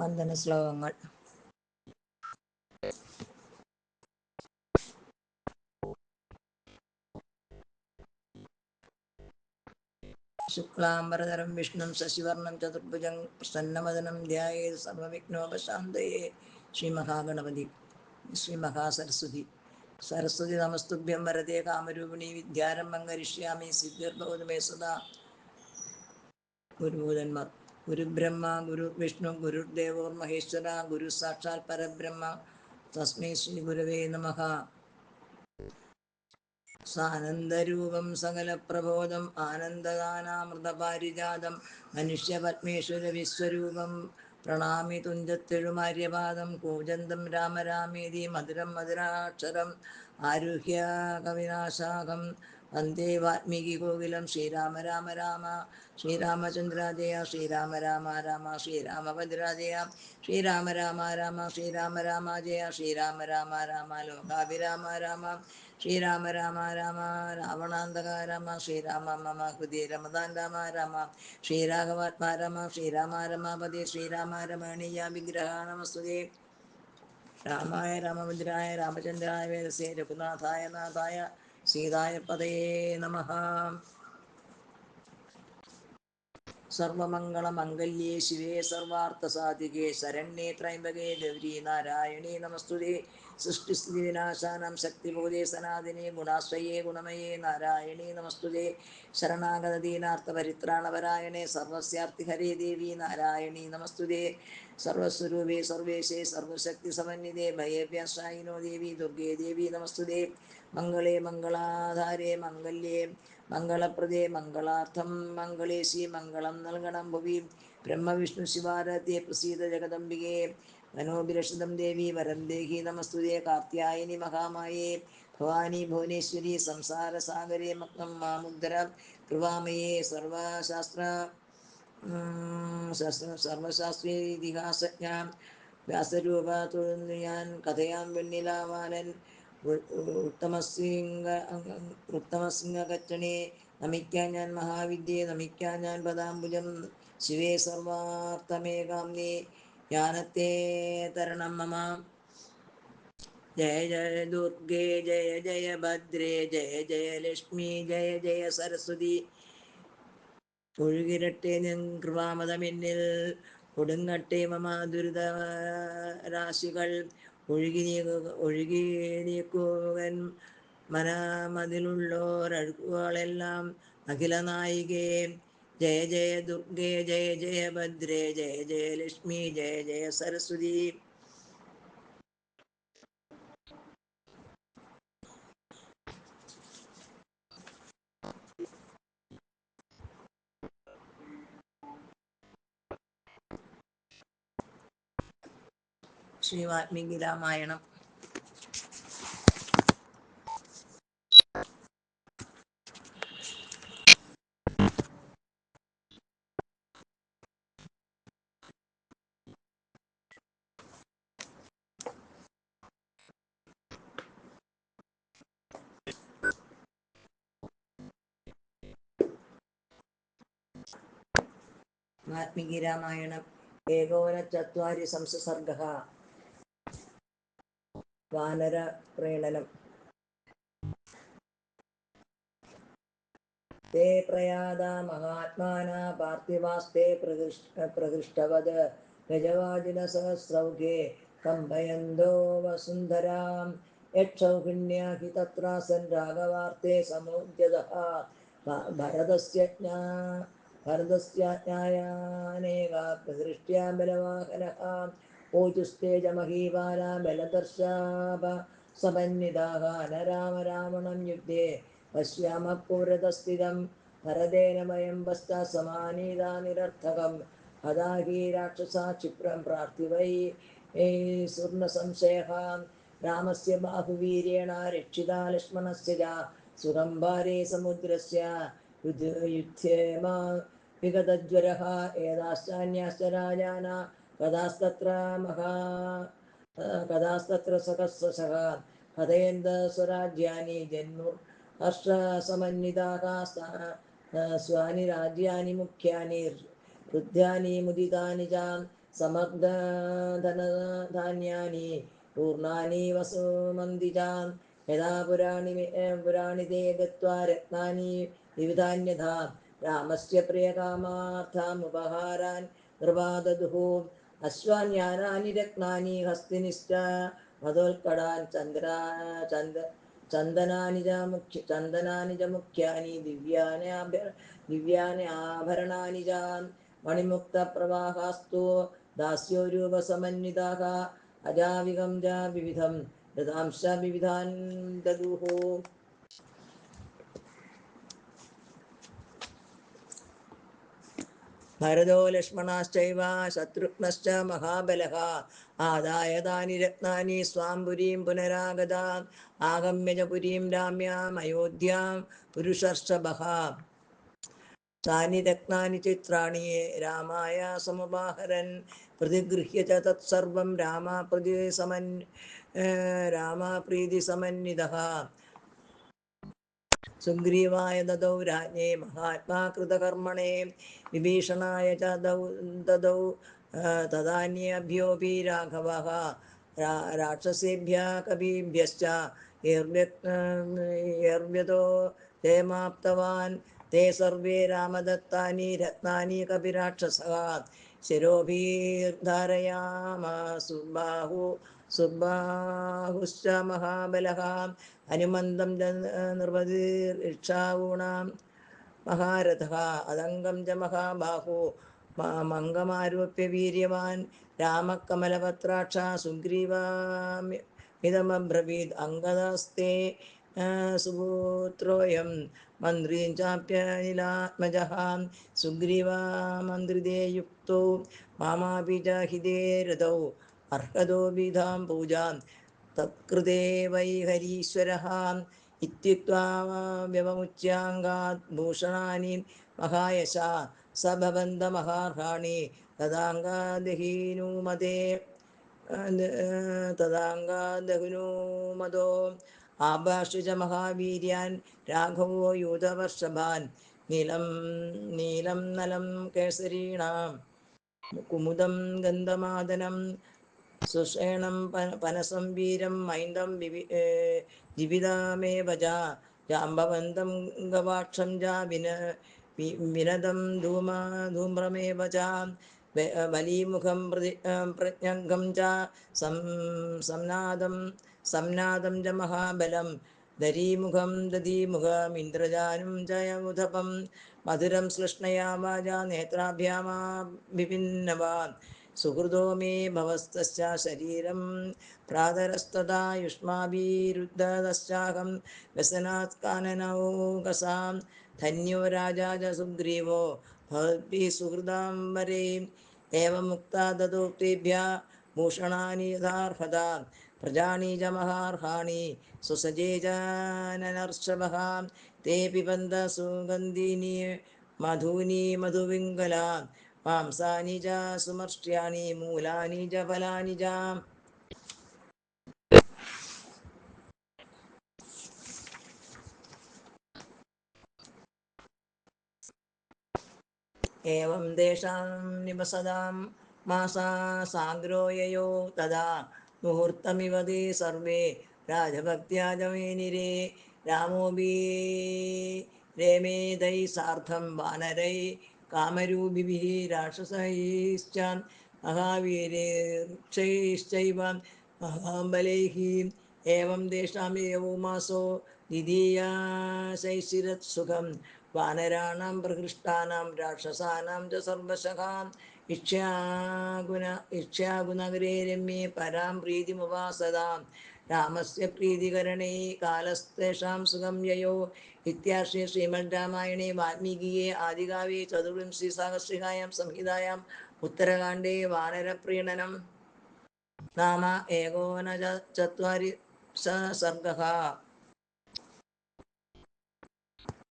വന്ദന ശ്ലോകങ്ങൾ. ശുക്ലാംബരധരം വിഷ്ണും ശശിവർണം ചതുർഭുജം പ്രസന്നവദനം ധ്യായേത് സർവവിഘ്നോപശാന്തയേ. ശ്രീമഹാഗണപതി. ശ്രീമഹാസരസ്വതി. സരസ്വതി നമസ്തുഭ്യം വരദേ കാമരൂപിണി വിദ്യാരംഭം കരിഷ്യാമി സിദ്ധിർഭവതു മേ സദാ. ഗുരുഭൂതന്മാർ. ഗുരുബ്രഹ്മ ഗുരു വിഷ്ണു ഗുരുദേവോ മഹേശ്വര ഗുരു സാക്ഷാൽ പരബ്രഹ്മ തസ്മൈ ശ്രീ ഗുരവേ നമഃ. സാനന്ദരൂപം സകലപ്രബോധം ആനന്ദദാനാമൃതപാരിജാതം മനുഷ്യപത്മേശ്വര വിശ്വരൂപം പ്രണാമി തുഞ്ചത്തെഴുമാര്യപാദം കൂജന്തം രാമ രാമേതി മധുരം മധുരാക്ഷരം ആരുഹ്യ കവിനാശാഖം വന്ദേ വാൽമീകി കോകിലം. ശ്രീരാമ രാമ രാമ ശ്രീരാമചന്ദ്രാജയ ശ്രീരാമ രാമ രാമ ശ്രീരാമഭദ്രാജയ ശ്രീരാമ രാമ രാമ ശ്രീരാമ രാമ ജയ ശ്രീരാമ രാമ രാമ ലോകാഭിരാമ രാമ ശ്രീരാമ രാമ രാമ രാവണാന്തക രാമ ശ്രീരാമ മമ ഹൃദയ രമദാൻ രാമ രാമ ശ്രീരാഘവാത്മാ രാമ ശ്രീരാമ രമാപതി ശ്രീരാമ രമണീയ വിഗ്രഹ നമസ്തുതേ. രാമായ രാമഭദ്രായ രാമചന്ദ്രായ വേദസേ രഘുനാഥായ നാഥായ സീതായ പതയേ നമഃ. സർവമംഗളമംഗല്യേ ശിവേ സർവാർത്ഥസാധികേ ശരണ്യേ ത്രയംബകേ ഗൗരി നാരായണീ നമസ്തുതേ. സൃഷ്ടിസ്ഥിതി വിനാശാനാം ശക്തിഭൂതേ സനാതിനേ ഗുണാശ്രയേ ഗുണമയേ നാരായണീ നമസ്തുതേ. ശരണാഗത ദീനാർത്ഥ പരിത്രാണപരായണേ സർവസ്യാർത്ഥിഹരേ ദേവി നാരായണീ നമസ്തുതേ. സർവസ്വരൂപേ സർവേശേ സർവശക്തി സമന്വിതേ ഭയേഭ്യശായിനോ ദേവി ദുർഗേ ദേവി നമസ്തുതേ. മംഗളേ മംഗളാധാരേ മംഗല്യേ മംഗളപ്രദേ മംഗളാർത്ഥം മംഗളേശി മംഗളം നൽകണം ഭുവി. ബ്രഹ്മവിഷ്ണു ശിവാരാധ്യേ പ്രസീദ ജഗദംബികേ മനോഭിലഷിതം ദേവി വരം ദേഹി നമസ്തുതേ. കാർത്യായനി മഹാമായേ ഭവാനി ഭുവനേശ്വരി സംസാരസാഗരേ മഗ്നം മാമുദ്ധര കൃപാമയേ. സർവശാസ്ത്രീതിഹാസജ്ഞാം വ്യാസരൂപ തൊഴുന്നു ഞാൻ കഥയാം വെണ്ണിലാവാലൻ ഉത്തമസിംഹകച്ചണേ. നമിക്കാൻ ഞാൻ മഹാവിദ്യേ നമിക്കാൻ ഞാൻ പദാംബുജം ശിവേ സർവാർത്ഥമേകാം നീ ജ്ഞാനത്തെ തരണം മമ. ജയ ജയ ദുർഗേ ജയ ജയ ഭദ്രേ ജയ ജയ ലക്ഷ്മി ജയ ജയ സരസ്വതി. ഒഴുകിരട്ടെ നിൻ കൃപാമതമെന്നിൽ ഒടുങ്ങട്ടെ മമ ദുരിതരാശികൾ. ഒഴുകി നീക്കുവൻ മനമതിലുള്ളോരഴുക്കുകളെല്ലാം അഖിലനായികേ. ജയ ജയ ദുർഗേ ജയ ജയ ഭദ്രേ ജയ ജയ ലക്ഷ്മി ജയ ജയ സരസ്വതി. ശ്രീ വാൽമീകി രാമായണം. വാൽമീകി രാമായണം ഏകോനചത്വാരി സംസർഗഃ. വാനര പ്രീണനം. തേ പ്രയാത മഹാത്മാനാ പാർത്ഥിവാസ്തേ പ്രകൃഷ്ടവത് ഗജവാജിനസഹസ്രൗഘേ കമ്പയന്തോ വസുന്ധരാം. യക്ഷൗഹിണ്യാ ഹി തത്രാസൻ രാഘവാർത്തേ സമുദ്യതഃ ഭരതസ്യാജ്ഞായാനേകാ പ്രദൃഷ്ട്യാ ബലവാഹനഃ. ഊചുസ്തേജമഹീപാലാ ബലദർശാപ സമന്വിതാഃ. ന രാമ രാവണം യുദ്ധേ പശ്യാമഃ പുരതസ്ഥിതം ഭരതേന വയം പശ്ചാത് സമാനീതാ നിരർത്ഥകം. ഹതാ ഹി രാക്ഷസാ ക്ഷിപ്രം പ്രാർത്ഥിവൈ സുർണസംശയഃ. രാമസ്യ ബാഹുവീര്യേണ രക്ഷിതാ ലക്ഷ്മണസ്യ ച സുഖംഭാരേ സമുദ്രസ്യ യുധ്യേമ വിഗതജ്വരഃ. ഏതാശ്ചാന്യാശ്ച രാജാനാ കഥാസ്തത്ര സഹസ്രശഃ. കഥയന്ത സ്വരാജ്യാനി ജന്മുർ ഹർഷസമന്വിതാഃ. സ്വാനി രാജ്യാനി മുഖ്യാനി ഹൃദ്യാനി മുദിതാനി ച സമഗ്ധാന്യാനി പൂർണ്ണാനി വസുമന്തിജാം യഥാ പുരാണി തേ ഗത്വാ രത്നാനി വിവിധാന്യഥാ രാമസ്യ പ്രിയകാമാർത്ഥാമുപഹാരാൻ കൃപാദദുഃ അശ്വാന്യാനാനി രത്നാനി ഹസ്തിനിശ്ച മതോൽക്കടാൻ ചന്ദനാനി ച മുഖ്യാനി ദിവ്യാനി ആഭരണാനി ച മണിമുക്തപ്രവാഹാസ്തു ദാസ്യോ രൂപസമന്വിതാഃ അജാവികം ച വിവിധം ദദാംശ വിവിധാൻ ദദുഃ. ഭരതോ ലക്ഷ്മണാശ്ചൈവ ശത്രുഘ്നശ്ച മഹാബലഃ ആദായ താനി രത്നാനി സ്വാം പുരീം പുനരാഗതാ ആഗമ്യ ച പുരീം രാമ്യാം അയോധ്യാം പുരുഷർഷഭഃ താനി രത്നാനി ചിത്രാണി രാമായ സമുപാഹരൻ പ്രതിഗൃഹ്യ ച തത്സർവം രാമപ്രീതിസമന്വിതഃ സുഗ്രീവായ ദദൗ രാജ്ഞേ മഹാത്മാ കൃതകർമ്മണേ വിഭീഷണായ ച ദദൗ തദാന്യേഭ്യോऽപി രാഘവഃ രാക്ഷസേഭ്യः കവിഭ്യശ്ച യൈർവ്യതോ ജയമാപ്തവാൻ തേ സർവേ രാമദത്താനി രത്നാനി കപിരാക്ഷസഃ ശിരോഭിർധാരയാമാസുബാഹുശ്ച മഹാബലഃ ഹനുമന്തം നിർവൃതിർക്ഷാവൂണാം മഹാരഥഃ അതംഗം ച മഹാബാഹു മംഗമാരോപ്യ വീര്യവാൻ രാമകമലപത്രാക്ഷ സുഗ്രീവാമിതമബ്രവീത് അംഗദസ്തേ സുപുത്രോയം മന്ത്രീം ചാപ്യനിലാത്മജഃ സുഗ്രീവാമന്ത്രിതേ യുക്തോ മാമാപി ച ഹിതേ രഥൗ അർഹതോ വിധാം പൂജാം തത്കൃതേ വൈ ഹരീശ്വരഃ ഇത്യുക്ത്വാ വ്യവമുച്യാങ്കാത് ഭൂഷണാനി മഹായശാ സ ഭവന്തമഹാർഹാണി തദാംഗാദഹിനൂമതോ ആഭാഷു ച മഹാവീര്യാൻ രാഘവോ യൂതവർഷഭാൻ നീലം നലം കേസരീണാം കുമുദം ഗന്ധമാദനം സുഷേണം പനസം വീരം മൈന്ദം ജിവിതാമേവ ച ജാംബവന്തം ഗവാക്ഷം ച വിനദം ധൂമ്രമേവ ച ബലീമുഖം പ്രജ്ഞംഗം ച സംനാദം ച മഹാബലം ദരീമുഖം ദധീമുഖമിന്ദ്രജാനും ച യുധപം മധുരം ശ്ലിഷ്ണയാ വാചാ നേത്രാഭ്യാമാഭിഭിന്നവാൻ സുഹൃദോ മേ ഭവസ്തസ്യ ശരീരം ഭ്രാതരസ്തഥാ യുഷ്മാഭിരുദ്ധതശ്ചാഹം വ്യസനാത് കാനനൗകസാം ധന്യോ രാജാ ച സുഗ്രീവോ ഭവദ്ഭിः സുഹൃദാം വരേ ഏവമുക്താ തതോക്തേഭ്യः ഭൂഷണാനി യഥാർഹത പ്രജാനി ച മഹാർഹാണി സുസജേ ച നനർഷഭഃ തേ പിബന്ത സുഗന്ധീനി മധൂനി മധുവിംഗലാ മാംസാനി ച സുമർഷ്ട്യാനി മൂലാനി ച ഫലാനി ച. ഏവം തേഷാം നിവസതാം മാസാ സാന്ദ്രോ യയോ തദാ മുഹൂർത്തമിവ തേ സർവേ രാജഭക്ത്യാ ച മേനിരേ രാമോപി രേമേദൈ സാർദ്ധം വാനരൈ കാമരൂപിഭിः രാക്ഷസൈശ്ച മഹാവീരൈശ്ചൈവ മഹാബലൈः ഏവം തേഷാം യയോ മാസോ ദ്വിതീയാശൈശിരത്സുഖം വാനരാണാം പ്രഹൃഷ്ടാനാം രാക്ഷസാനാം ച സർവശഃ ഇക്ഷ്വാകുനഗരേ രമ്യേ പരാം പ്രീതിമുപാസതാം രാമസ്യ പ്രീതികരണേ കാലസ്തേഷാം സുഖം യയോ. ഇത്യാർഷേ ശ്രീമദ് രാമായണേ വാൽമീകിയെ ആദികാവ്യേ ചതുർവിംശതി സഹസ്രികായാം സംഹിതായാം ഉത്തരകാണ്ഡേ വാനരപ്രീണനം നാമ ഏകോനചത്വാരിംശഃ സർഗഃ.